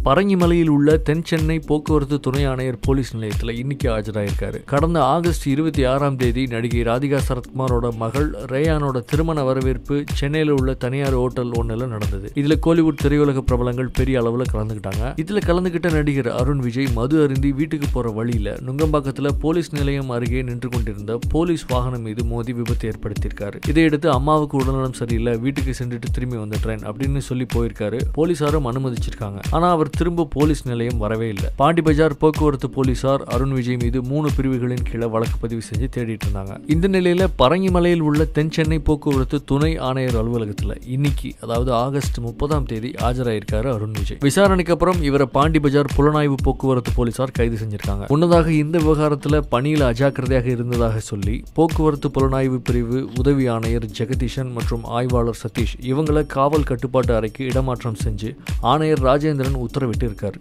பரங்கிமலையில் உள்ள தென் சென்னை போக்குவரத்து துணை ஆணையர் போலீஸ் நிலையத்தில் இன்னைக்கு ஆஜராயிருக்காரு. கடந்த ஆகஸ்ட் 26ஆம் தேதி நடிகை ராதிகா சரத்குமாரோட மகள் ரேயானோட திருமண வரவேற்பு சென்னையில் உள்ள தனியார் ஹோட்டல் ஒன்றில் நடந்தது. இதுல கோலிவுட் திரையுலக பிரபலங்கள் பெரிய அளவுல கலந்துக்கிட்டாங்க. இதுல கலந்துகிட்ட நடிகர் அருண் விஜய் மது அருந்தி வீட்டுக்கு போற வழியில நுங்கம்பாக்கத்துல போலீஸ் நிலையம் அருகே நின்று கொண்டிருந்த போலீஸ் வாகனம் மீது மோதி விபத்து ஏற்படுத்தியிருக்காரு. இதையடுத்து அம்மாவுக்கு உடல்நலம் சரியில்லை, வீட்டுக்கு சென்றுட்டு திரும்பி வந்துட்டேன் அப்படின்னு சொல்லி போயிருக்காரு. போலீசாரும் அனுமதிச்சிருக்காங்க. ஆனா அவர் திரும்ப போலீஸ் நிலையம் வரவே இல்லை. பாண்டி பஜார் போக்குவரத்து போலீசார் அருண் விஜய் மீது 3 பிரிவுகளின் கீழே வழக்கு பதிவு செஞ்சு தேடிட்டு இருந்தாங்க. இந்த நிலையில பரங்கிமலையில் உள்ள தென் சென்னை போக்குவரத்து துணை ஆணையர் அலுவலகத்தில் இன்னைக்கு அதாவது ஆகஸ்ட் 30ஆம் தேதி ஆஜராயிருக்காரு அருண் விஜய். விசாரணைக்கு அப்புறம் இவரை பாண்டி பஜார் புலனாய்வு போக்குவரத்து போலீசார் கைது செஞ்சிருக்காங்க. முன்னதாக இந்த விவகாரத்தில் பணியில் அஜாக்கிரதையாக இருந்ததாக சொல்லி போக்குவரத்து புலனாய்வு பிரிவு உதவி ஆணையர் ஜெகதீஷன் மற்றும் ஆய்வாளர் சதீஷ் இவங்களை காவல் கட்டுப்பாட்டு அறைக்கு இடமாற்றம் செஞ்சு ஆணையர் ராஜேந்திரன் உத்தரவிட்டு இருக்காரு.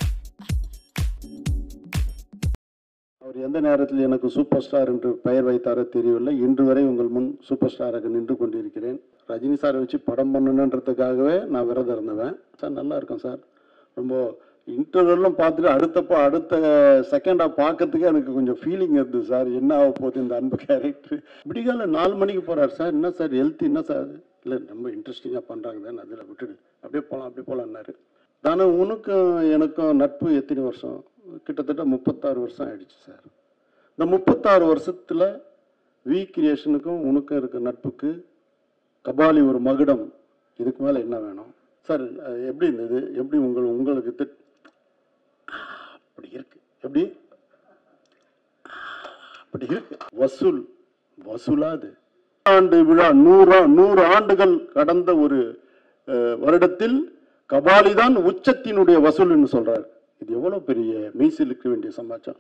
அவர் எந்த நேரத்தில் எனக்கு சூப்பர் ஸ்டார் என்று பெயர் வைத்தாரோ தெரியவில்லை. இன்று வரை உங்கள் முன் சூப்பர் ஸ்டாராக நின்று கொண்டிருக்கிறேன். ரஜினி சாரை வச்சு படம் பண்ணணுன்றதுக்காகவே நான் விரதம் இருந்தவன். சார் நல்லா இருக்கும் சார். ரொம்ப இன்டர்வியூலாம் பார்த்துட்டு அடுத்த செகண்டாக பார்க்கறதுக்கு எனக்கு கொஞ்சம் ஃபீலிங் இருந்தது சார். என்ன ஆக போகுது இந்த அன்பு கேரக்டர். விடிகால 4 மணிக்கு போகிறார் சார். என்ன சார் ஹெல்த் என்ன சார்? இல்லை ரொம்ப இன்ட்ரெஸ்டிங்காக பண்ணுறாங்க தான், அதில் விட்டுடு அப்படியே போகலான்னாரு. தானே உனக்கும் எனக்கும் நட்பு எத்தனை வருஷம்? கிட்டத்தட்ட 36 வருஷம் ஆயிடுச்சு சார். இந்த 36 வருஷத்தில் வி கிரியேஷனுக்கும் உனக்கும் இருக்க நட்புக்கு கபாலி ஒரு மகுடம். இதுக்கு மேலே என்ன வேணும் சார்? எப்படி இருந்தது? எப்படி உங்களுக்கு அப்படி இருக்கு? எப்படி அப்படி இருக்கு? வசூலாது ஆண்டு விழா 100 ஆண்டுகள் கடந்த ஒரு வருடத்தில் கபாலி தான் உச்சத்தினுடைய வசூல்னு சொல்றாரு. இது எவ்வளவு பெரிய மெய்சிலுக்க வேண்டிய சமாச்சாரம்.